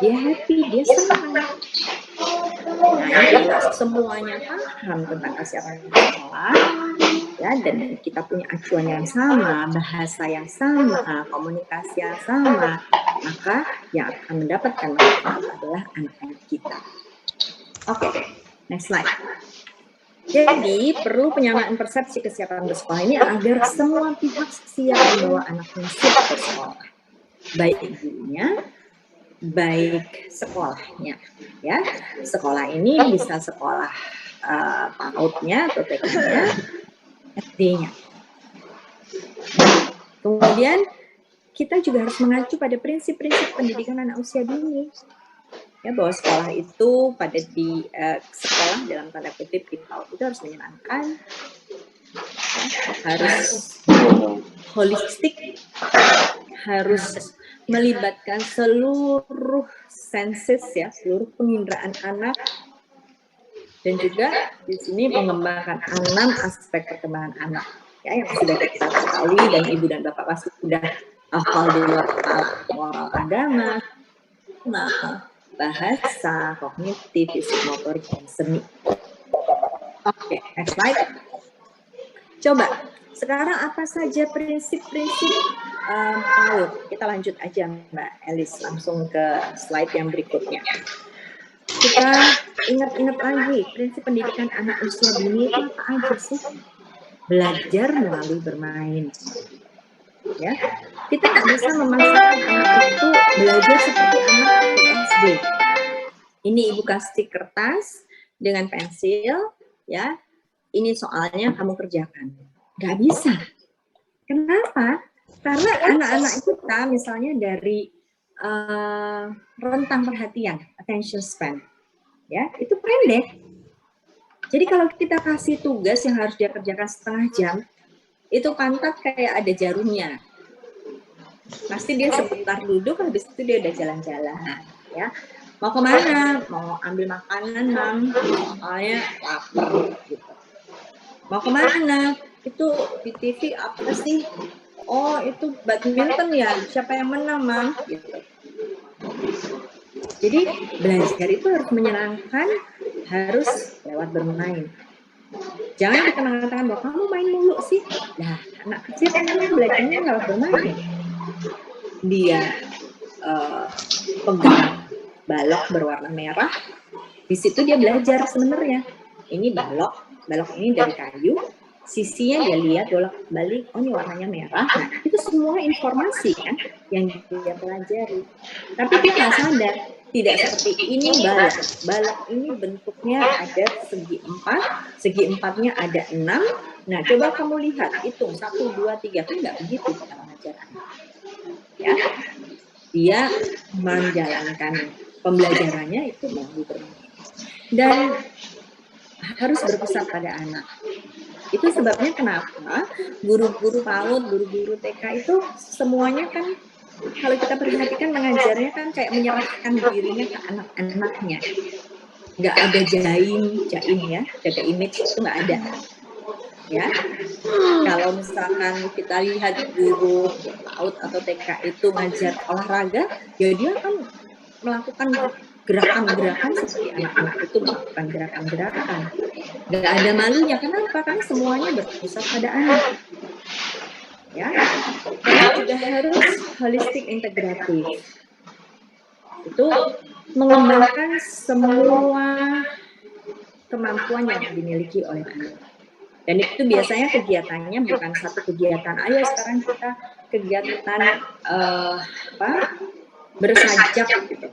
dia happy, dia senang. Nah, ini kalau semuanya paham tentang kesiapan sekolah, ya, dan kita punya acuan yang sama, bahasa yang sama, komunikasi yang sama, maka yang akan mendapatkan manfaat adalah anak-anak kita. Oke, next slide. Jadi, perlu penyamaan persepsi kesiapan bersekolah ini agar semua pihak siap membawa anaknya siap bersekolah. Baik gurunya, baik sekolahnya. Ya, sekolah ini bisa sekolah PAUD-nya atau TK-nya, SD-nya. Kemudian, kita juga harus mengacu pada prinsip-prinsip pendidikan anak usia dini. Ya, bahwa sekolah itu sekolah dalam tanda kutip di PAUD itu harus menyenangkan, ya, harus holistik, harus melibatkan seluruh senses, ya, seluruh penginderaan anak, dan juga di sini mengembangkan 6 aspek perkembangan anak, ya, yang sudah kita ketahui dan ibu dan bapak pasti sudah hafal di luar kepala. Moral agama, bahasa, kognitif, fisik, motorik, dan seni. Oke, next slide. Coba, sekarang apa saja prinsip-prinsip PAUD? Kita lanjut aja Mbak Elis, langsung ke slide yang berikutnya. Kita ingat-ingat lagi, prinsip pendidikan anak usia dini itu apa aja sih? Belajar melalui bermain. Ya, kita nggak bisa memaksakan anak itu belajar seperti anak SD. Ini ibu kasih kertas dengan pensil, ya. Ini soalnya kamu kerjakan. Nggak bisa. Kenapa? Karena anak-anak kita misalnya dari rentang perhatian, attention span, ya, itu pendek. Jadi kalau kita kasih tugas yang harus dia kerjakan setengah jam, itu pantat kayak ada jarumnya. Pasti dia sebentar duduk, habis itu dia udah jalan-jalan, ya. Mau kemana? Mau ambil makanan, Mam. Soalnya lapar, gitu. Mau kemana? Itu di TV apa sih? Oh, itu badminton ya? Siapa yang menang, Mam? Gitu. Jadi, belajar itu harus menyenangkan, harus lewat bermain. Jangan kita mengatakan bahwa kamu main mulu sih. Nah, anak kecil kan belajarnya lewat bermain. Dia pegang balok berwarna merah, di situ dia belajar sebenarnya. Ini balok ini dari kayu, sisinya dia lihat bolak-balik, oh ini warnanya merah. Nah, itu semua informasi kan yang dia pelajari. Tapi dia nggak sadar, tidak seperti ini balok. Balok ini bentuknya ada segi 4, segi 4-nya ada 6. Nah, coba kamu lihat, hitung 1, 2, 3, kan nggak begitu kita mengajar anak. Ya, dia menjalankan pembelajarannya itu melalui bermain. Dan harus berpusat pada anak. Itu sebabnya kenapa guru-guru PAUD, guru-guru TK itu semuanya kan kalau kita perhatikan mengajarnya kan kayak menyerahkan dirinya ke anak-anaknya. Nggak ada jaim ya, jaga image itu nggak ada. Ya, kalau misalkan kita lihat guru PAUD atau TK itu ngajar olahraga, ya dia akan melakukan gerakan-gerakan seperti anak-anak itu melakukan gerakan-gerakan. Nggak ada malunya, kenapa? Karena semuanya berpusat pada anak. Ya, karena juga harus holistik integratif. Itu mengembangkan semua kemampuan yang dimiliki oleh anak. Dan itu biasanya kegiatannya bukan satu kegiatan. Ayo sekarang kita kegiatan bersajak gitu.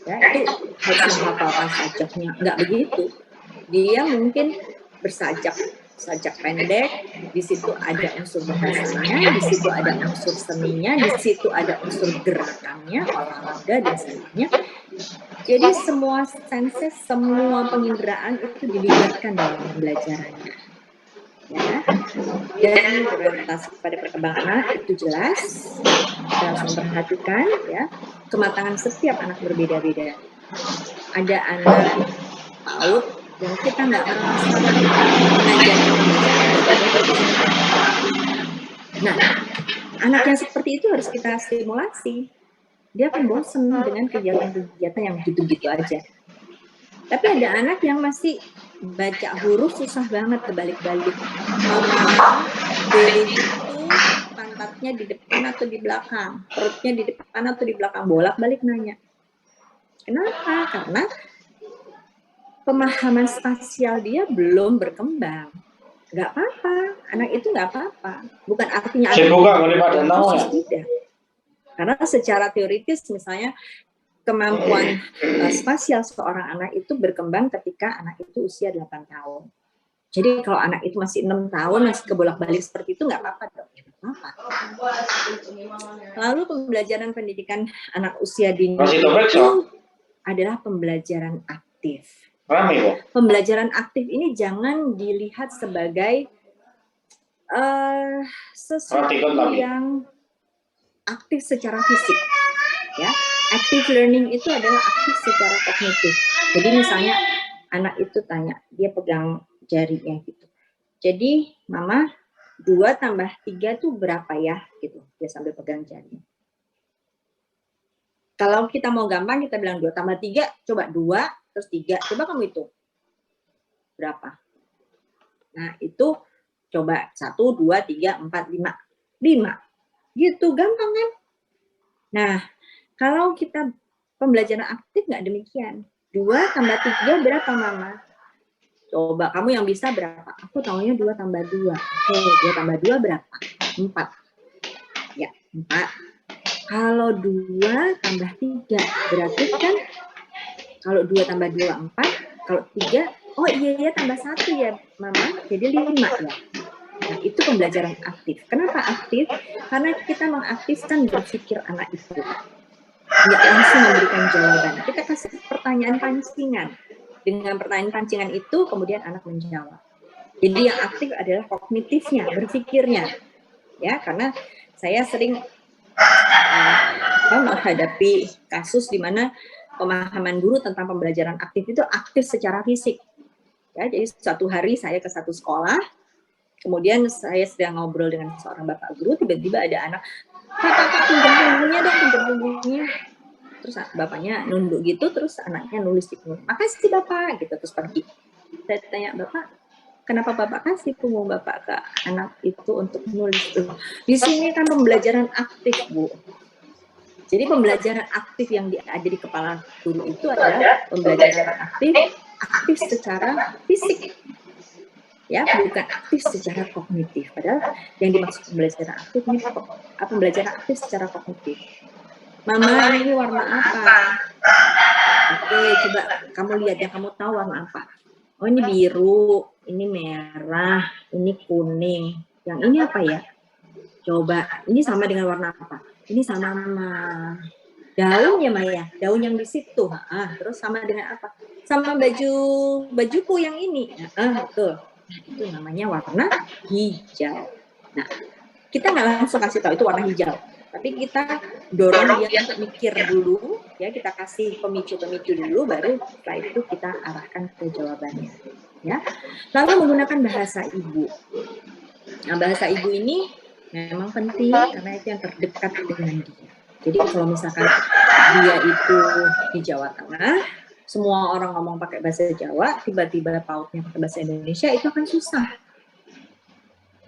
Ya, itu harus menghafalkan sajaknya. Enggak begitu. Dia mungkin bersajak pendek, di situ ada unsur bahasanya, di situ ada unsur seninya, di situ ada unsur gerakannya, olahraga dan sebagainya. Jadi semua senses, semua penginderaan itu dilibatkan dalam pembelajarannya. Ya, dan berorientasi pada perkembangan anak itu jelas. Kita harus memperhatikan ya kematangan setiap anak berbeda-beda. Ada anak PAUD yang kita nggak merasakan mengajarkan pembelajaran. Nah, anak yang seperti itu harus kita stimulasi. dia akan bosen dengan kegiatan-kegiatan yang gitu-gitu aja. Tapi ada anak yang masih baca huruf susah banget kebalik-balik. Mama, B itu pantatnya di depan atau di belakang, perutnya di depan atau di belakang, bolak-balik nanya. Kenapa? Karena pemahaman spasial dia belum berkembang. Nggak apa-apa, anak itu nggak apa-apa. Bukan artinya anak khusus, tidak. Karena secara teoritis misalnya kemampuan spasial seorang anak itu berkembang ketika anak itu usia 8 tahun. Jadi kalau anak itu masih 6 tahun, masih kebolak-balik seperti itu, nggak apa-apa dong. Apa. Lalu pembelajaran pendidikan anak usia dini itu adalah pembelajaran aktif. Pembelajaran aktif ini jangan dilihat sebagai sesuatu yang aktif secara fisik, ya. Active learning itu adalah aktif secara kognitif. Jadi misalnya anak itu tanya, dia pegang jarinya gitu. Jadi mama 2 tambah 3 itu berapa ya? Gitu. Dia sambil pegang jarinya. Kalau kita mau gampang kita bilang 2 tambah 3, coba 2 terus 3. Coba kamu hitung. Berapa? Nah itu coba 1, 2, 3, 4, 5. 5. Gitu gampang kan? Nah kalau kita pembelajaran aktif nggak demikian. 2 tambah 3 berapa mama? Coba kamu yang bisa berapa? Aku taunya 2 tambah 2. Oke, 2 tambah 2 berapa? 4. Ya, 4. Kalau 2 tambah 3 berarti kan kalau 2 tambah 2 4, kalau 3 oh iya tambah 1 ya mama, jadi 5 ya. Nah, itu pembelajaran aktif. Kenapa aktif? Karena kita mengaktifkan berpikir anak itu. Nggak langsung memberikan jawaban. Kita kasih pertanyaan pancingan. Dengan pertanyaan pancingan itu, kemudian anak menjawab. Jadi yang aktif adalah kognitifnya, berpikirnya. Ya, karena saya sering menghadapi kasus di mana pemahaman guru tentang pembelajaran aktif itu aktif secara fisik. Ya, jadi suatu hari saya ke satu sekolah, kemudian saya sedang ngobrol dengan seorang bapak guru, tiba-tiba ada anak, Pak, pinjam punggungnya dong, pinjam punggungnya. Terus bapaknya nunduk gitu, terus anaknya nulis di punggung. Makasih bapak, gitu, terus pergi. Saya tanya bapak, kenapa bapak kasih punggung bapak ke anak itu untuk nulis? Di sini kan pembelajaran aktif, Bu. Jadi pembelajaran aktif yang ada di kepala guru itu adalah pembelajaran aktif secara fisik. Ya, bukan aktif secara kognitif. Padahal yang dimaksud pembelajaran aktif ini pembelajaran aktif secara kognitif. Mama, ini warna apa? Oke, coba kamu lihat yang kamu tahu warna apa. Oh, ini biru, ini merah, ini kuning. Yang ini apa ya? Coba, ini sama dengan warna apa? Ini sama daun ya, Maya. Daun yang di situ. Terus sama dengan apa? Sama bajuku yang ini. Betul. Nah, itu namanya warna hijau. Nah, kita nggak langsung kasih tahu itu warna hijau. Tapi kita dorong dia untuk mikir dulu, ya, kita kasih pemicu-pemicu dulu, baru setelah itu kita arahkan ke jawabannya. Ya. Lalu menggunakan bahasa ibu. Nah, bahasa ibu ini memang penting karena itu yang terdekat dengan dia. Jadi kalau misalkan dia itu di Jawa Tengah, semua orang ngomong pakai bahasa Jawa, tiba-tiba pautnya pakai bahasa Indonesia, itu akan susah.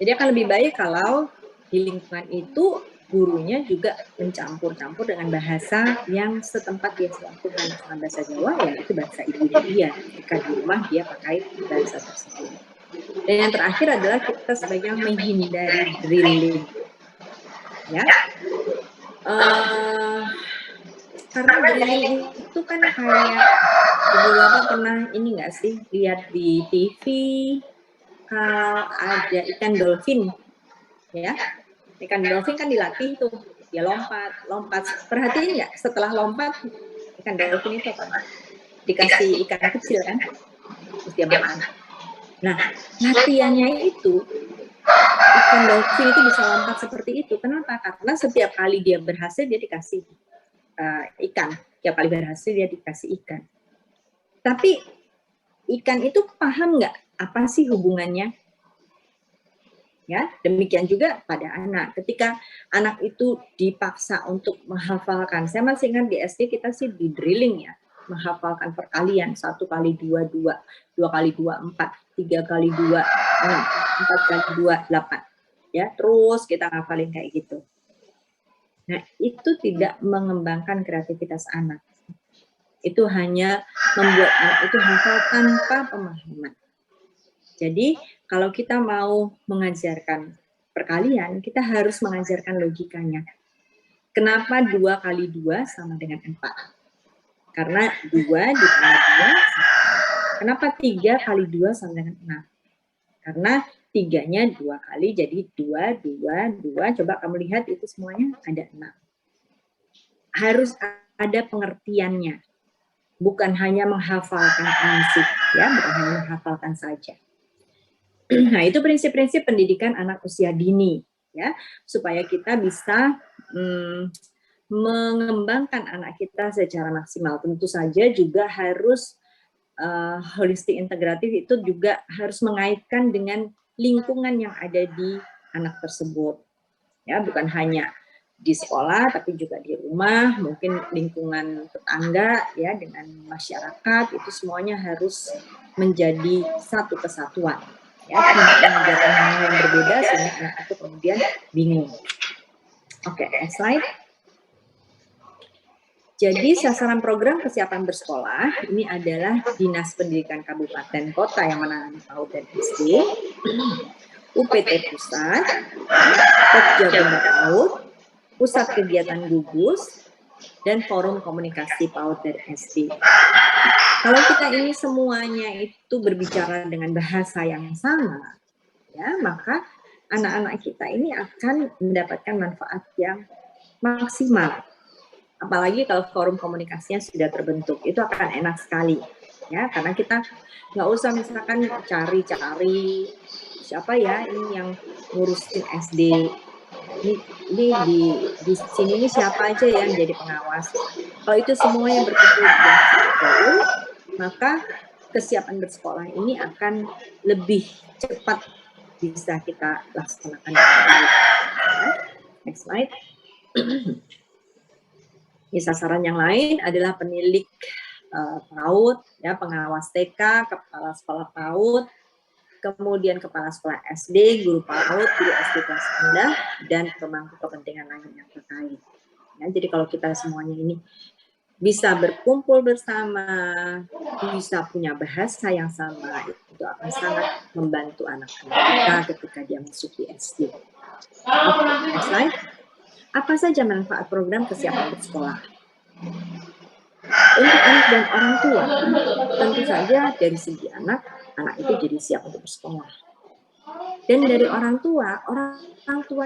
Jadi akan lebih baik kalau di lingkungan itu gurunya juga mencampur-campur dengan bahasa yang setempat dia selakukan. Dengan bahasa Jawa, ya itu bahasa ibunya dia. Jika di rumah dia pakai bahasa tersebut. Dan yang terakhir adalah kita sebagai menghindari drilling. Ya. Karena drilling itu kan kayak Ibu Bapak pernah ini nggak sih lihat di TV kalau ada ikan dolphin, ya, ikan dolphin kan dilatih tuh, dia lompat. Perhatiin nggak setelah lompat ikan dolphin itu apa? Dikasih ikan kecil kan, terus dia makan. Nah, latihannya itu ikan dolphin itu bisa lompat seperti itu. Kenapa? Karena setiap kali dia berhasil dia dikasih ikan. Setiap kali berhasil dia dikasih ikan. Tapi ikan itu paham nggak apa sih hubungannya? Ya, demikian juga pada anak. Ketika anak itu dipaksa untuk menghafalkan, saya masih ingat di SD kita sih di drilling ya, menghafalkan perkalian, 1 kali 2 2, 2 kali 2 4, 3 kali 2 6, 4 kali 2 8. Ya, terus kita ngafalin kayak gitu. Nah, itu tidak mengembangkan kreativitas anak. Itu hanya membuat anak itu hafal tanpa pemahaman. Jadi, kalau kita mau mengajarkan perkalian, kita harus mengajarkan logikanya. Kenapa 2 kali 2 sama dengan 4? Karena 2 ditambah 2, kenapa 3 kali 2 sama dengan 6? Karena 3-nya 2 kali, jadi 2, 2, 2. Coba kamu lihat itu semuanya ada 6. Harus ada pengertiannya. Bukan hanya menghafalkan ansih, ya, bukan hanya menghafalkan saja. Nah, itu prinsip-prinsip pendidikan anak usia dini, ya, supaya kita bisa mengembangkan anak kita secara maksimal. Tentu saja juga harus holistik integratif itu juga harus mengaitkan dengan lingkungan yang ada di anak tersebut, ya, bukan hanya di sekolah tapi juga di rumah, mungkin lingkungan tetangga, ya, dengan masyarakat, itu semuanya harus menjadi satu kesatuan. Ya, tidak mengajarkan hal yang berbeda sehingga anak itu kemudian bingung. Oke, next slide. Jadi sasaran program kesiapan bersekolah ini adalah Dinas Pendidikan Kabupaten Kota yang menangani PAUD dan SD, UPT Pusat, Pokja Bunda PAUD, Pusat Kegiatan Gugus, dan Forum Komunikasi PAUD dan SD. Kalau kita ini semuanya itu berbicara dengan bahasa yang sama, ya, maka anak-anak kita ini akan mendapatkan manfaat yang maksimal. Apalagi kalau forum komunikasinya sudah terbentuk, itu akan enak sekali, ya, karena kita nggak usah misalkan cari-cari siapa ya ini yang ngurusin SD, ini di sini ini siapa aja yang jadi pengawas. Kalau itu semuanya berkumpul di satu forum, maka kesiapan bersekolah ini akan lebih cepat bisa kita laksanakan. Next slide. Ini sasaran yang lain adalah penilik PAUD, ya, pengawas TK, kepala sekolah PAUD, kemudian kepala sekolah SD, guru PAUD, guru SD kelas rendah, dan pemangku kepentingan lain yang terkait. Ya, jadi kalau kita semuanya ini bisa berkumpul bersama, bisa punya bahasa yang sama, itu akan sangat membantu anak-anak kita ketika dia masuk di SD. Oke, next slide. Apa saja manfaat program kesiapan bersekolah? Untuk anak dan orang tua, tentu saja dari segi anak itu jadi siap untuk bersekolah. Dan dari orang tua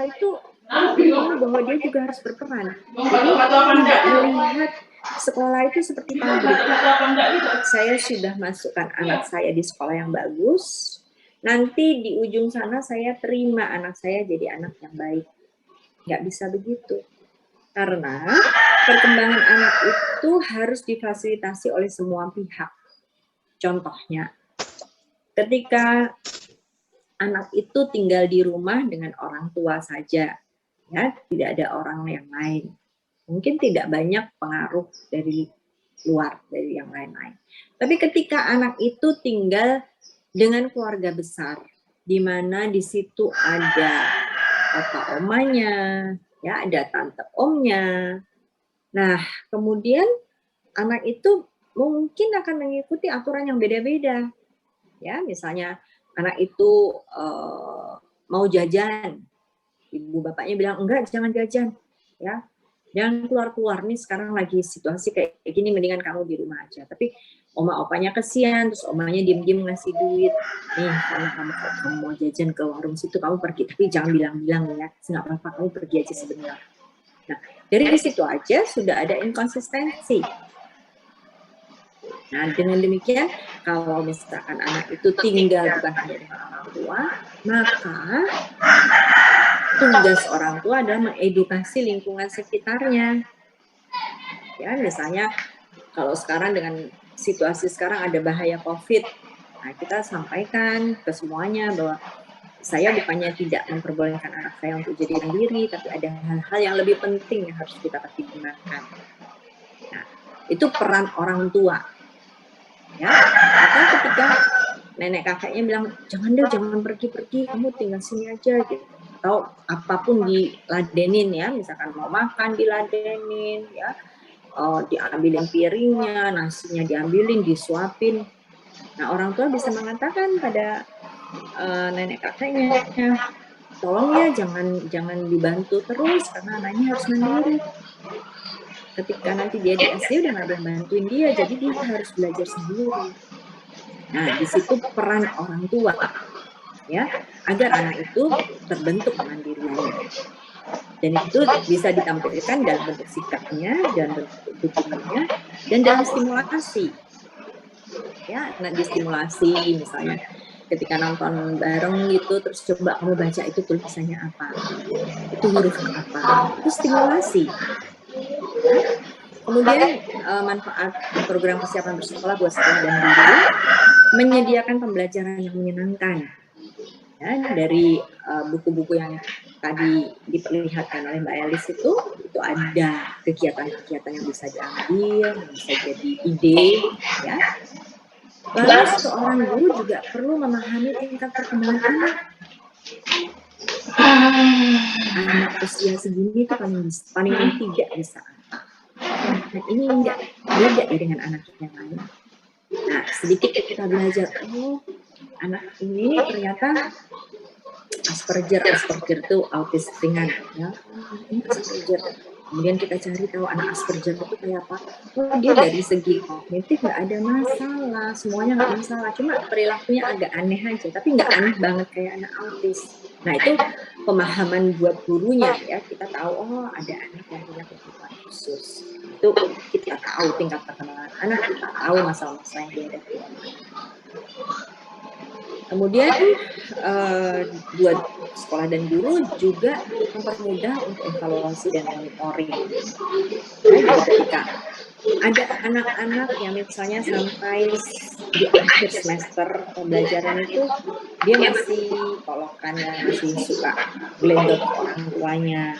itu mau bahwa dia juga harus berperan. Jadi tidak melihat sekolah itu seperti pabrik. Saya sudah masukkan anak saya di sekolah yang bagus, nanti di ujung sana saya terima anak saya jadi anak yang baik. Nggak bisa begitu. Karena perkembangan anak itu harus difasilitasi oleh semua pihak. Contohnya, ketika anak itu tinggal di rumah dengan orang tua saja, ya, tidak ada orang yang lain. Mungkin tidak banyak pengaruh dari luar, dari yang lain-lain. Tapi ketika anak itu tinggal dengan keluarga besar, di mana di situ ada opa omanya, ya, ada tante omnya. Nah, kemudian anak itu mungkin akan mengikuti aturan yang beda-beda. Ya, misalnya anak itu mau jajan, ibu bapaknya bilang enggak, jangan jajan, ya, jangan keluar-keluar nih, sekarang lagi situasi kayak gini, mendingan kamu di rumah aja. Tapi oma opanya kesian, terus omanya diem-diem ngasih duit, nih karena kamu mau jajan ke warung situ, kamu pergi, tapi jangan bilang-bilang ya, nggak apa-apa, kamu pergi aja sebentar. Nah, dari situ aja sudah ada inkonsistensi. Nah, dengan demikian, kalau misalkan anak itu tinggal bukan hanya dengan orang tua, maka tugas orang tua adalah mengedukasi lingkungan sekitarnya. Ya, misalnya kalau sekarang dengan situasi sekarang ada bahaya COVID, nah kita sampaikan ke semuanya bahwa saya bukannya tidak memperbolehkan anak saya untuk jadi mandiri, tapi ada hal-hal yang lebih penting yang harus kita pertimbangkan. Nah, itu peran orang tua. Ya, maka ketika nenek kakeknya bilang, jangan pergi-pergi, kamu tinggal sini aja gitu. Atau apapun diladenin ya, misalkan mau makan diladenin ya, diambilin piringnya, nasinya diambilin, disuapin. Nah, orang tua bisa mengatakan pada nenek kakeknya, tolong ya jangan dibantu terus karena anaknya harus mandiri. Ketika nanti dia di SD udah nggak ada yang bantuin dia, jadi dia harus belajar sendiri. Nah, di situ peran orang tua ya, agar anak itu terbentuk kemandiriannya. Dan itu bisa ditampilkan dalam bentuk sikapnya, dalam bentuk dukungannya, dan dalam stimulasi. Ya, nah distimulasi misalnya ketika nonton bareng gitu, terus coba kamu baca itu tulisannya apa, itu huruf apa, itu stimulasi. Ya. Kemudian manfaat program persiapan bersekolah buat sekolah dan guru, menyediakan pembelajaran yang menyenangkan. Ya, dari buku-buku yang tadi diperlihatkan oleh Mbak Elis itu ada kegiatan-kegiatan yang bisa diambil, yang bisa jadi ide, ya. Lalu seorang guru juga perlu memahami tingkat perkembangan anak. Anak usia segini itu paling tidak bisa apa. Nah, ini enggak beda ya dengan anak yang lain. Nah, sedikit kita belajar, oh anak ini ternyata Asperger itu autis ringan ya. Ini Asperger. Kemudian kita cari tahu anak Asperger itu kayak apa. Oh, dia dari segi kognitif nggak ada masalah, semuanya nggak masalah. Cuma perilakunya agak aneh aja, tapi nggak aneh banget kayak anak autis. Nah, itu pemahaman buat gurunya ya. Kita tahu oh ada anak yang punya kebutuhan khusus. Itu kita tahu tingkat perkembangan anak, kita tahu masalah-masalah yang dihadapi. Kemudian buat sekolah dan guru juga mempermudah untuk evaluasi dan monitoring. Nah, jadi ketika ada anak-anak yang misalnya sampai di akhir semester pembelajaran itu dia masih kolokannya, masih suka gelendot orang tuanya,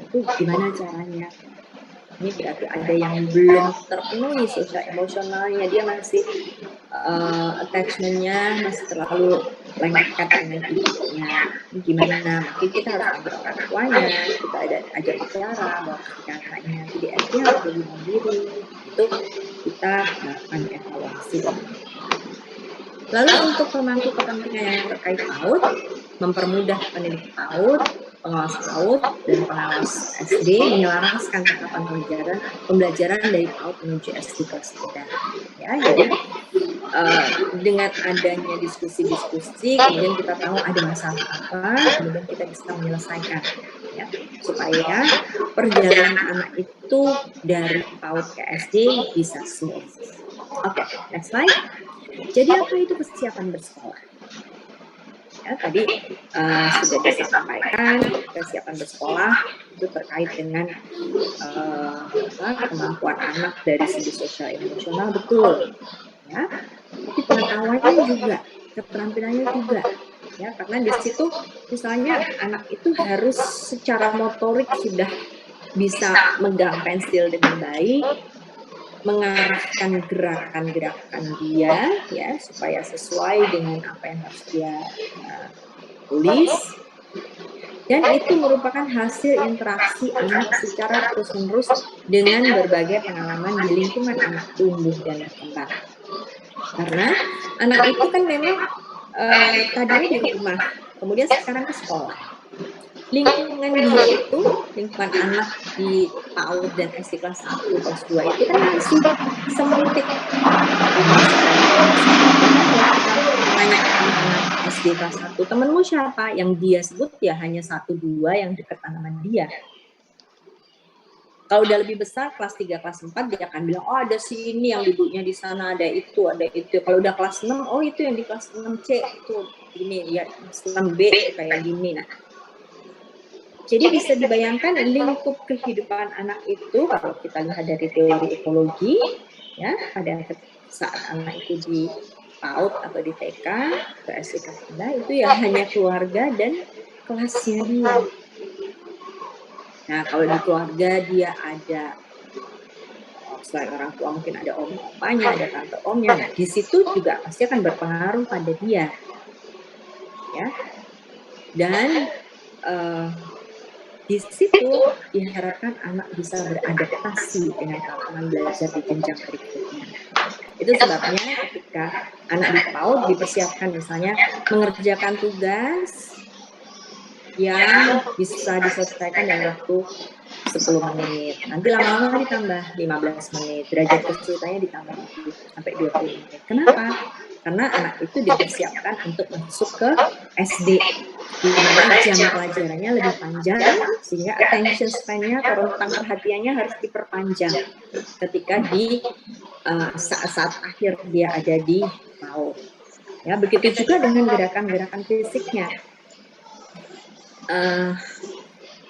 itu gimana caranya? Ini berarti ada yang belum terpenuhi sosial emosionalnya, dia masih attachment-nya masih terlalu lengket dengan ibunya. Gimana? Mungkin kita harus ambil orang tuanya, kita ajak bicara bahwa ketika anaknya nanti di SD harus lebih mandiri. Itu kita melakukan evaluasi. Lalu untuk pemangku kepentingan yang terkait PAUD, mempermudah pendidik PAUD, pengawas PAUD, dan pengawas SD menyelaraskan tahapan pembelajaran dari PAUD menuju SD kelas 3. Ya, jadi dengan adanya diskusi-diskusi, kemudian kita tahu ada masalah apa, kemudian kita bisa menyelesaikan, ya, supaya perjalanan anak itu dari PAUD ke SD bisa smooth. Oke, next slide. Jadi apa itu persiapan bersekolah? Ya, tadi sudah disampaikan persiapan bersekolah itu terkait dengan kemampuan anak dari segi sosial emosional, betul. Ya, tapi pengetahuannya juga, keterampilannya juga, ya, karena di situ misalnya anak itu harus secara motorik sudah bisa megang pensil dengan baik, mengarahkan gerakan-gerakan dia, ya, supaya sesuai dengan apa yang harus dia tulis. Dan itu merupakan hasil interaksi anak secara terus-menerus dengan berbagai pengalaman di lingkungan anak tumbuh dan berkembang. Karena anak itu kan memang tadinya di rumah, kemudian sekarang ke sekolah. Lingkungan dia itu, lingkungan anak di PAUD dan SD kelas 1, kelas 2 itu kan masih sementik. Tanya anak SD kelas 1, temenmu siapa? Yang dia sebut ya hanya 1-2 yang dekat sama dia. Kalau udah lebih besar, kelas 3, kelas 4, dia akan bilang, oh ada si ini yang duduknya di sana, ada itu, ada itu. Kalau udah kelas 6, oh itu yang di kelas 6C, itu gini, ya 6B kayak gini. Nah, jadi bisa dibayangkan lingkup kehidupan anak itu, kalau kita lihat dari teori ekologi, ya, pada saat anak itu PAUD atau di TK ke SD rendah itu ya hanya keluarga dan kelasnya dia. Nah, kalau di keluarga dia ada selain orang tua mungkin ada om opanya, ada tante omnya. Nah, di situ juga pasti akan berpengaruh pada dia, ya. Dan di situ diharapkan anak bisa beradaptasi dengan tatanan belajar di jenjang berikutnya. Itu sebabnya ketika anak di PAUD dipersiapkan misalnya mengerjakan tugas yang bisa diselesaikan dalam waktu 10 menit. Nanti lama-lama ditambah 15 menit. Derajat kesulitannya ditambah sampai 20 menit. Kenapa? Karena anak itu dipersiapkan untuk masuk ke SD, di mana jam pelajarannya lebih panjang, sehingga attention span-nya atau rentang perhatiannya harus diperpanjang ketika di saat-saat akhir dia ada di PAUD. Ya, begitu juga dengan gerakan-gerakan fisiknya.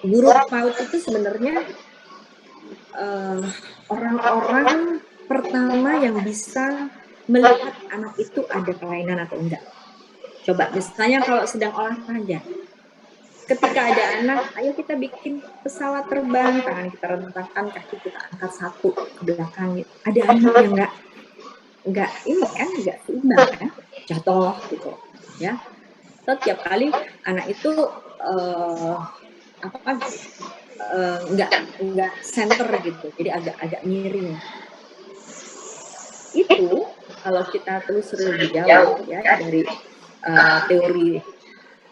Guru PAUD itu sebenarnya orang-orang pertama yang bisa melihat anak itu ada kelainan atau enggak. Coba misalnya kalau sedang olahraga, ketika ada anak, ayo kita bikin pesawat terbang, tangan kita rentangkan, kaki kita angkat satu ke belakang. Ada anak yang enggak ini kan enggak seimbang ya, jatuh gitu ya. Atau tiap kali anak itu enggak center gitu, jadi agak miring. Itu kalau kita telusuri lebih jauh ya dari teori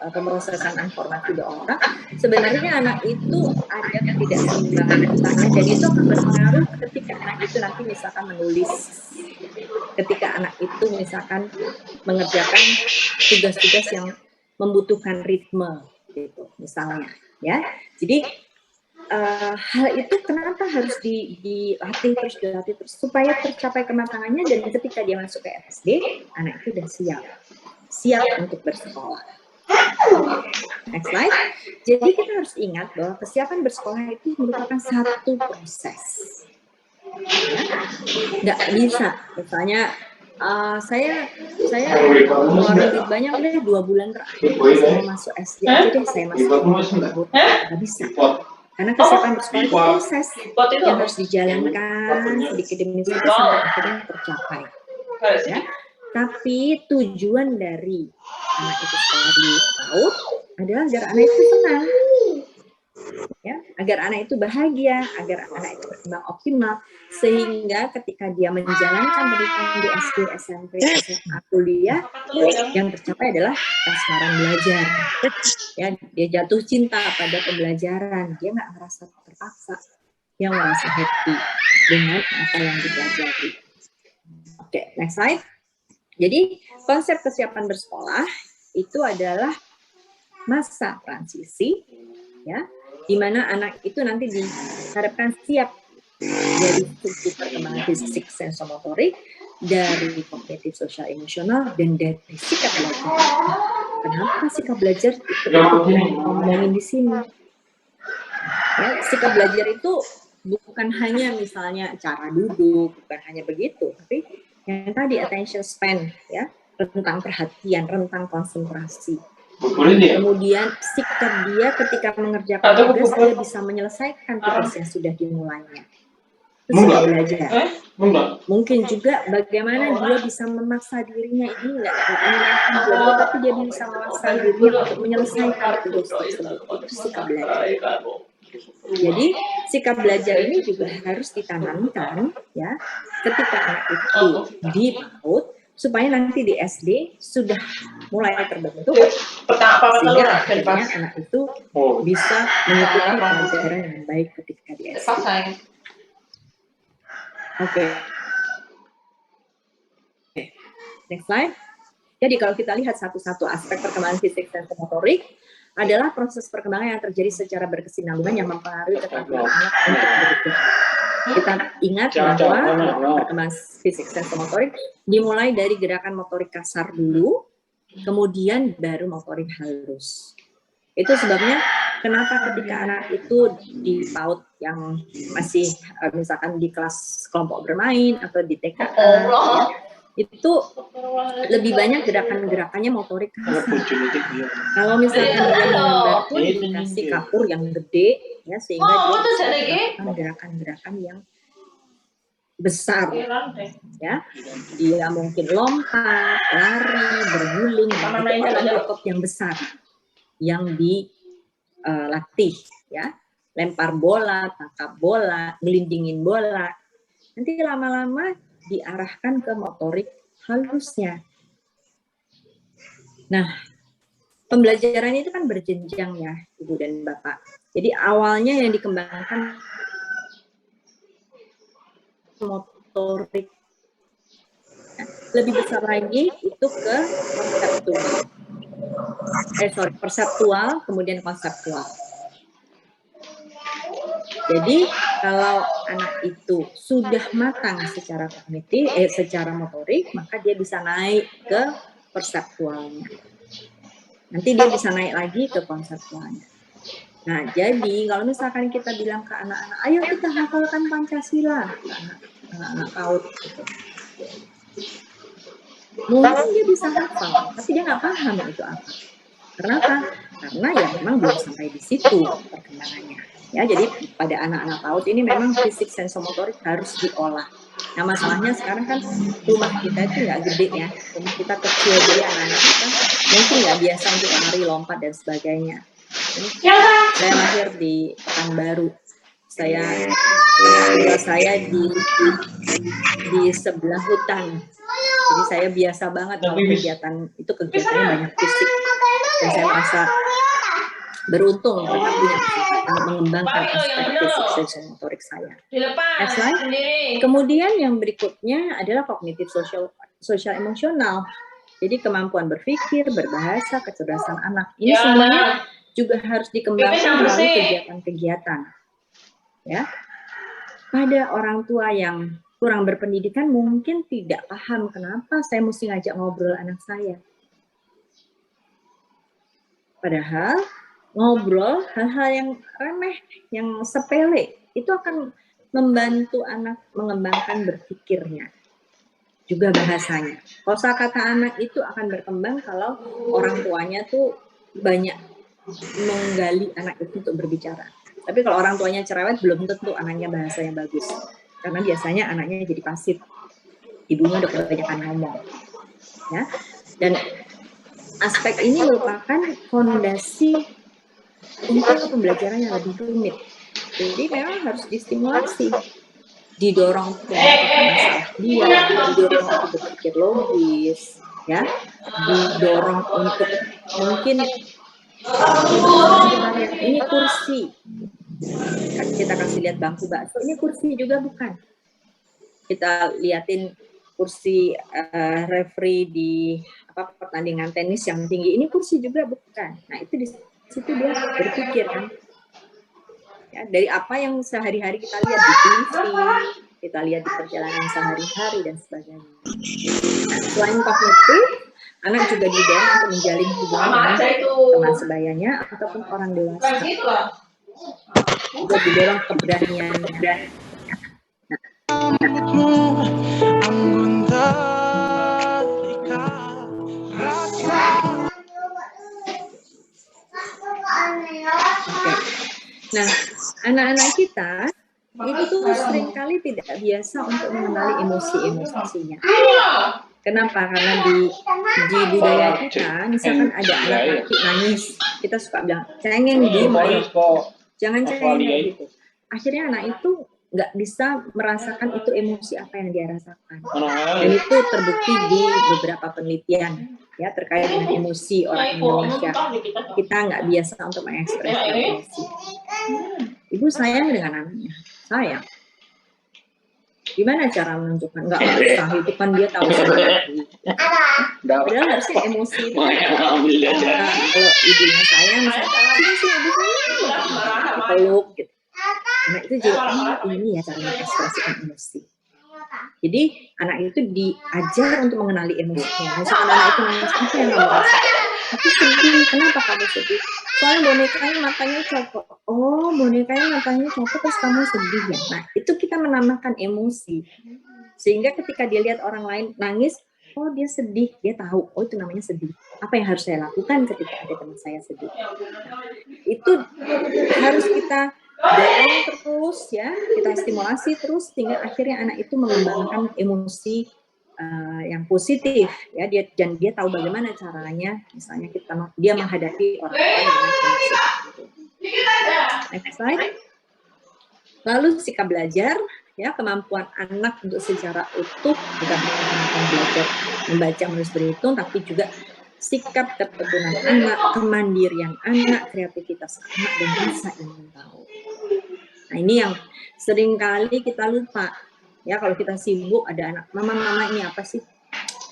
pemrosesan informasi di otak, sebenarnya anak itu ada ketidakseimbangan otaknya dan itu akan berpengaruh ketika anak itu nanti misalkan menulis, ketika anak itu misalkan mengerjakan tugas-tugas yang membutuhkan ritme gitu misalnya ya. Jadi hal itu kenapa harus dilatih terus supaya tercapai kematangannya, dan ketika dia masuk ke SD, anak itu sudah siap untuk bersekolah. Next slide. Jadi kita harus ingat bahwa kesiapan bersekolah itu merupakan satu proses. Ya? Nggak bisa, misalnya saya ngeluarin duit banyak deh 2 bulan terakhir saya mau masuk SD aja deh, saya masuk nggak bisa. Karena kesiapan bersekolah itu proses yang harus dijalankan sedikit demi sedikit sampai akhirnya tercapai. Ya. Tapi tujuan dari anak itu sekolah di PAUD adalah agar anak itu senang, ya, agar anak itu bahagia, agar anak itu berkembang optimal, sehingga ketika dia menjalankan pendidikan di SD, SMP, SMA, kuliah, yang tercapai adalah kasmaran belajar. Ya, dia jatuh cinta pada pembelajaran, dia nggak merasa terpaksa, dia merasa happy dengan apa yang dipelajari. Oke, next slide. Jadi konsep kesiapan bersekolah itu adalah masa transisi, ya, di mana anak itu nanti diharapkan siap dari segi perkembangan fisik sensomotorik, dari kognitif sosial emosional, dan dari sikap belajar. Kenapa sikap belajar itu ngomongin di sini? Ya, sikap belajar itu bukan hanya misalnya cara duduk, bukan hanya begitu, tapi yang tadi attention span, ya, rentang perhatian, rentang konsentrasi. Kemudian sikap dia ketika mengerjakan tugas, dia bisa menyelesaikan tugas yang sudah dimulainya. Itu sikap belajar. Mungkin juga bagaimana dia bisa memaksa dirinya, ini nggak menyenangkan buat dia, tapi dia bisa memaksa dirinya untuk menyelesaikan tugas tersebut. Itu sikap belajar. Jadi sikap belajar ini juga harus ditanamkan ya ketika anak itu di PAUD, supaya nanti di SD sudah mulai terbentuk, sehingga akhirnya anak itu bisa mengikuti pelajaran yang baik ketika di SD. Oke. Next slide. Jadi kalau kita lihat satu-satu aspek perkembangan fisik dan motorik, adalah proses perkembangan yang terjadi secara berkesinambungan yang mempengaruhi keterampilan anak untuk bergerak. Kita ingat bahwa perkembangan fisik sensomotorik dimulai dari gerakan motorik kasar dulu, kemudian baru motorik halus. Itu sebabnya kenapa ketika anak itu di PAUD yang masih misalkan di kelas kelompok bermain atau di TK, ya, itu lebih banyak gerakan-gerakannya motorik kasar. Kalau misalkan dia menggambar pun dikasih kapur yang gede, ya, sehingga dia bisa melakukan gerakan-gerakan yang besar, ya. Dia mungkin lompat, lari, berguling, itu adalah otot yang besar yang dilatih, ya. Lempar bola, tangkap bola, gelindingin bola. Nanti lama-lama diarahkan ke motorik halusnya. Nah, pembelajarannya itu kan berjenjang ya, Ibu dan Bapak. Jadi awalnya yang dikembangkan motorik. Lebih besar lagi itu ke perseptual, kemudian konseptual. Jadi kalau anak itu sudah matang secara kognitif, secara motorik, maka dia bisa naik ke perseptualnya. Nanti dia bisa naik lagi ke konseptualnya. Nah, jadi kalau misalkan kita bilang ke anak-anak, ayo kita hafalkan Pancasila, anak-anak PAUD gitu. Mungkin dia bisa hafal, tapi dia nggak paham itu apa. Kenapa? Karena ya memang belum sampai di situ perkembangannya. Ya, jadi pada anak-anak PAUD ini memang fisik sensomotorik harus diolah. Nah, masalahnya sekarang kan rumah kita itu nggak gede ya, rumah kita kecil, jadi anak-anak kita mungkin nggak biasa untuk lari, lompat dan sebagainya. Saya lahir di Pekanbaru. Saya di sebelah hutan. Jadi saya biasa banget kalau kegiatannya banyak fisik. Dan saya merasa beruntung karena punya kesempatan mengembangkan aspek fisik sensomotorik saya. Next slide. Kemudian yang berikutnya adalah kognitif sosial emosional. Jadi kemampuan berpikir, berbahasa, kecerdasan anak. Ini semuanya juga harus dikembangkan melalui kegiatan-kegiatan. Ya. Pada orang tua yang kurang berpendidikan mungkin tidak paham kenapa saya mesti ngajak ngobrol anak saya. Padahal ngobrol hal-hal yang remeh, yang sepele, itu akan membantu anak mengembangkan berpikirnya, juga bahasanya. Kosakata anak itu akan berkembang kalau orang tuanya tuh banyak menggali anak itu untuk berbicara. Tapi kalau orang tuanya cerewet, belum tentu anaknya bahasanya bagus. Karena biasanya anaknya jadi pasif. Ibunya udah kebanyakan ngomong. Ya. Dan aspek ini merupakan fondasi untuk pembelajaran yang lebih rumit. Jadi memang harus distimulasi, didorong untuk memikirkan masalah dia, didorong untuk berpikir logis, ya, didorong untuk mungkin ini kursi, kita kasih lihat bangku bakso, ini kursi juga bukan. Kita liatin kursi referee di pertandingan tenis yang tinggi, ini kursi juga bukan. Nah itu di situ dia berpikir kan, ya, dari apa yang sehari-hari kita lihat di TV, kita lihat di perjalanan sehari-hari dan sebagainya. Nah, selain kognitif, anak juga didorong untuk menjalin hubungan dengan teman sebayanya ataupun orang dewasa. Juga didorong keberaniannya. Nah, anak-anak kita itu seringkali tidak biasa untuk mengenali emosi-emosinya. Kenapa? Karena di budaya kita, misalkan ada anak laki nangis, kita suka bilang, cengeng jangan cengeng gitu. Akhirnya anak itu nggak bisa merasakan itu emosi apa yang dia rasakan. Dan itu terbukti di beberapa penelitian ya terkait dengan emosi orang Indonesia. Kita nggak biasa untuk mengekspresikan emosi. Ibu sayang dengan anaknya, sayang. Gimana cara menunjukkan? Nggak usah, itu kan dia tahu sendiri. Padahal harusnya emosi itu kan kalau ibunya sayang, misalnya ibu sayang, dipeluk gitu. Nah itu juga ini ya cara mengekspresikan emosi. Jadi anak itu diajar untuk mengenali emosinya. Misalkan anak itu nangis, apa yang kamu rasakan? Aku sedih. Kenapa kamu sedih? Soalnya bonekanya matanya copot. Oh, bonekanya matanya copot terus kamu sedih ya. Nah itu kita menambahkan emosi Sehingga ketika dia lihat orang lain nangis, oh dia sedih, dia tahu, oh itu namanya sedih. Apa yang harus saya lakukan ketika ada teman saya sedih? Nah, itu harus kita dorong terus ya, kita stimulasi terus sehingga akhirnya anak itu mengembangkan emosi yang positif ya, dan dia tahu bagaimana caranya, misalnya dia menghadapi orang lain dengan emosi tertentu. Next slide. Lalu sikap belajar, ya, kemampuan anak untuk secara utuh, bukan hanya kemampuan belajar membaca, menulis, berhitung, tapi juga sikap ketekunan anak, kemandirian anak, kreativitas anak, dan rasa ingin tahu. Nah, ini yang seringkali kita lupa. Ya, kalau kita sibuk, ada anak, mama ini apa sih?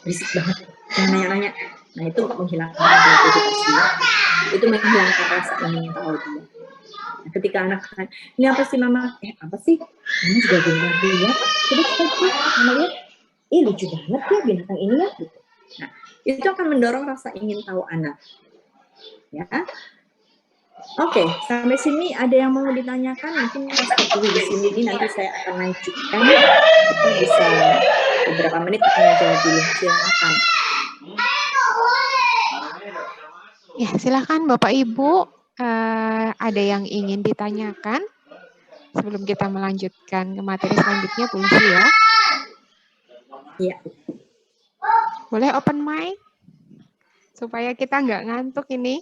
Berisik banget, jangan nanya-nanya. Nah, itu menghilangkan kreativitas dia. Itu menghilangkan rasa ingin tahu dia. Nah, ketika anak kan, ini apa sih mama? Apa sih? Mama juga belum lihat. Coba mama lihat. Lucu banget ya binatang ini ya. Gitu. Nah, itu akan mendorong rasa ingin tahu anak. Ya. Oke, sampai sini ada yang mau ditanyakan? Mungkin stop dulu di sini. Nanti saya akan lanjutkan. Kita bisa beberapa menit tanya jawab dulu. Silakan. Ya, silakan Bapak Ibu. Ada yang ingin ditanyakan sebelum kita melanjutkan ke materi selanjutnya, Pulsi ya? Iya. Boleh open mic? Supaya kita nggak ngantuk ini,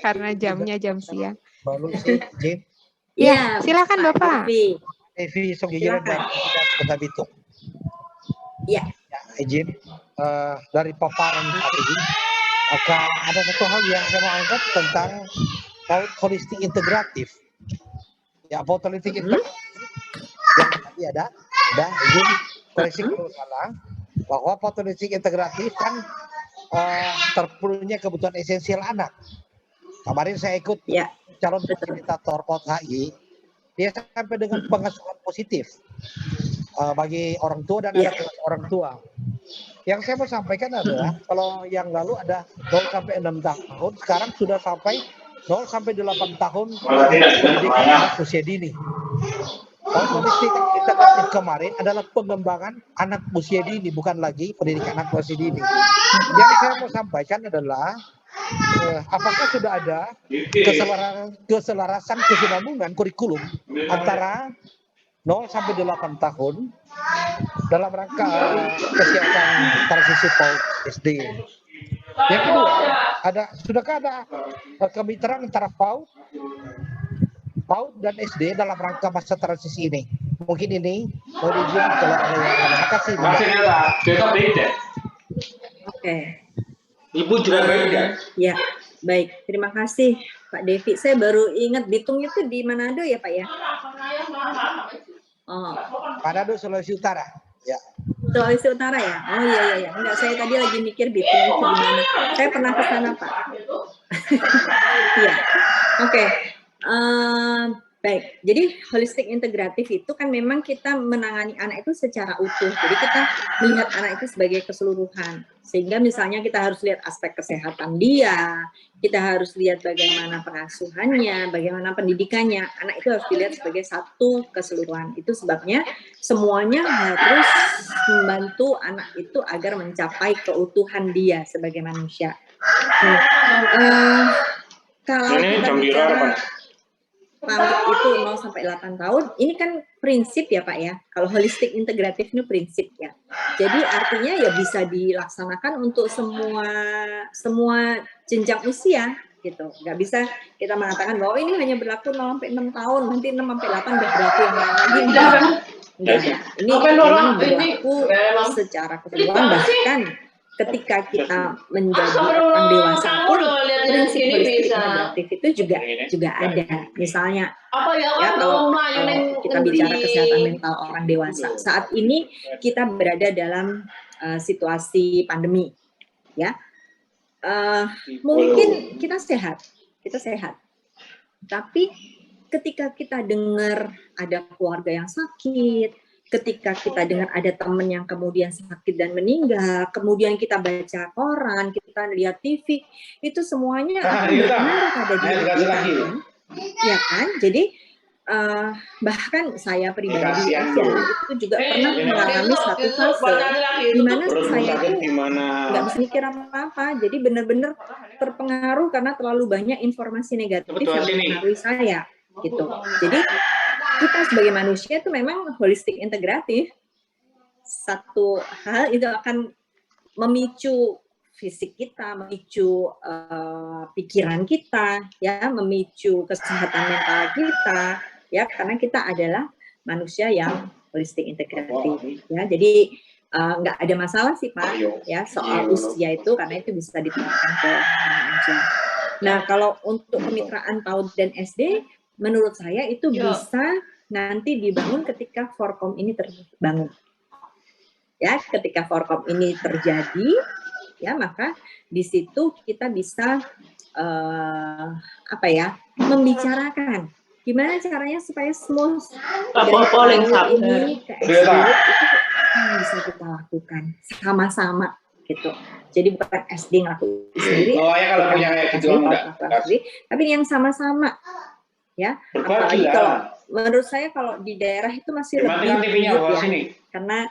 karena jamnya jam siang. Baru sih, Jin. Ya, silakan Bapak. Evi Songgijiran dari Kota Bitung. Iya. Ya, izin dari paparan tadi, maka ada satu hal yang saya mau angkat tentang holistik integratif. Ya, holistik integratif yang tadi ada izin koreksi kalau salah, bahwa holistik integratif kan terpenuhnya kebutuhan esensial anak. Kemarin saya ikut calon fasilitator POT-HI, dia sampai dengan pengasuhan positif bagi orang tua dan anak orang tua. Yang saya mau sampaikan adalah kalau yang lalu ada 0 sampai 6 tahun, sekarang sudah sampai 0 sampai 8 tahun pendidikan anak usia dini. Holistik integratif kemarin adalah pengembangan anak usia dini, bukan lagi pendidikan anak usia dini. Yang saya mau sampaikan adalah apakah sudah ada keselarasan kesinambungan kurikulum antara 0 sampai 8 tahun dalam rangka kesiapan transisi PAUD SD. Yang kedua, sudahkah ada kemitraan antara PAUD dan SD dalam rangka masa transisi ini? Mungkin ini mau diizin kalau ada yang terima kasih. Oke. Ibu juga beda. Ya, baik. Terima kasih Pak Devi. Saya baru ingat Bitung itu di Manado ya Pak ya? Oh. Manado, Sulawesi Utara. Ya. Sulawesi Utara ya? Oh iya. Enggak, saya tadi lagi mikir Bitung itu di mana. Saya pernah ke sana Pak. Iya. Oke. Baik, jadi holistik integratif itu kan memang kita menangani anak itu secara utuh. Jadi kita melihat anak itu sebagai keseluruhan. Sehingga misalnya kita harus lihat aspek kesehatan dia, kita harus lihat bagaimana pengasuhannya, bagaimana pendidikannya. Anak itu harus dilihat sebagai satu keseluruhan. Itu sebabnya semuanya harus membantu anak itu agar mencapai keutuhan dia sebagai manusia. Nah, kalau kita bicara PAUD itu 0 sampai 8 tahun, ini kan prinsip ya Pak ya. Kalau holistik integratif ini prinsip ya. Jadi artinya ya bisa dilaksanakan untuk semua jenjang usia gitu. Nggak bisa kita mengatakan bahwa ini hanya berlaku 0 sampai 6 tahun, nanti 6 sampai 8 udah berlaku yang lain lagi. Enggak. Ini memang berlaku secara keseluruhan, bahkan ketika kita menjadi orang dewasa pun prinsip holistik integratif itu juga ada. Misalnya ya kalau kita bicara kesehatan mental orang dewasa, saat ini kita berada dalam situasi pandemi, ya. Mungkin kita sehat, tapi ketika kita dengar ada keluarga yang sakit, ketika kita dengar ada teman yang kemudian sakit dan meninggal, kemudian kita baca koran, kita lihat TV, itu semuanya akan berpengaruh pada diri kita, kan? Ya kan? Jadi bahkan saya pribadi Kasihan aja lu. itu juga pernah mengalami satu fase di mana Perut saya sakit itu gimana? nggak bisa mikir apa-apa, jadi benar-benar terpengaruh karena terlalu banyak informasi negatif yang mempengaruhi saya gitu. Jadi kita sebagai manusia itu memang holistik integratif. Satu hal itu akan memicu fisik kita, memicu pikiran kita, ya, memicu kesehatan mental kita, ya, karena kita adalah manusia yang holistik integratif, ya. Jadi nggak ada masalah sih Pak, ya, soal usia itu karena itu bisa diterapkan ke mana aja. Nah, kalau untuk kemitraan PAUD dan SD, menurut saya itu bisa nanti dibangun ketika Forkom ini terbangun. Ya, ketika Forkom ini terjadi, ya, maka di situ kita bisa membicarakan gimana caranya supaya smooth dari PAUD ini ke SD itu bisa kita lakukan sama-sama gitu. Jadi bukan SD ngelakuin sendiri, kalau punya kayak gitu sendiri, tapi yang sama-sama, ya. Apalagi kalau menurut saya kalau di daerah itu masih lebih ya, karena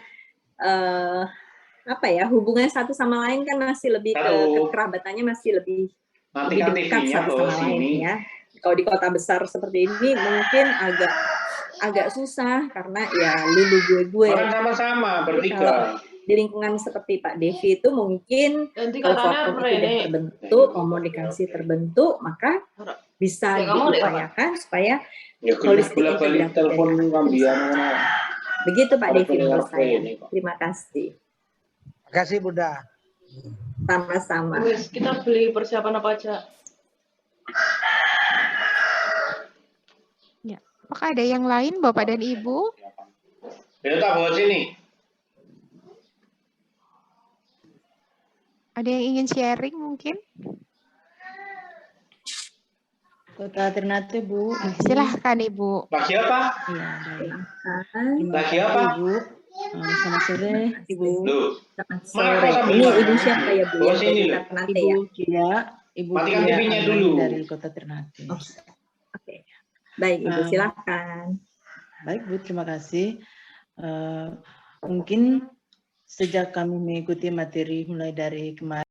hubungan satu sama lain kan masih lebih kekerabatannya masih lebih dekat satu sama lain, ya. Kalau di kota besar seperti ini mungkin agak susah karena ya lu gue. Sama-sama bertiga. Kalau di lingkungan seperti Pak Devi itu mungkin kalau Forkom itu sudah terbentuk, komunikasi terbentuk, maka bisa diupayakan supaya holistik integratif. Begitu Pak Devi menurut saya. Terima kasih. Terima kasih Bunda. Sama-sama. Kita beli persiapan apa aja? Ya. Apakah ada yang lain Bapak dan Ibu? Kita bawa sini. Ada yang ingin sharing mungkin? Kota Ternate, Bu. Silahkan Ibu. Lagi apa? Iya, baik. Lagi apa? Ibu. Selamat sore, Ibu. Selamat sore. Ini Ibu siapa ya Bu? Yang dari Ternate ya? Ibu Kia. Ibu Matikan Kia TV-nya dulu. dari Kota Ternate. Oke. Baik Ibu, silakan. Baik Bu, terima kasih. Mungkin sejak kami mengikuti materi mulai dari kemarin,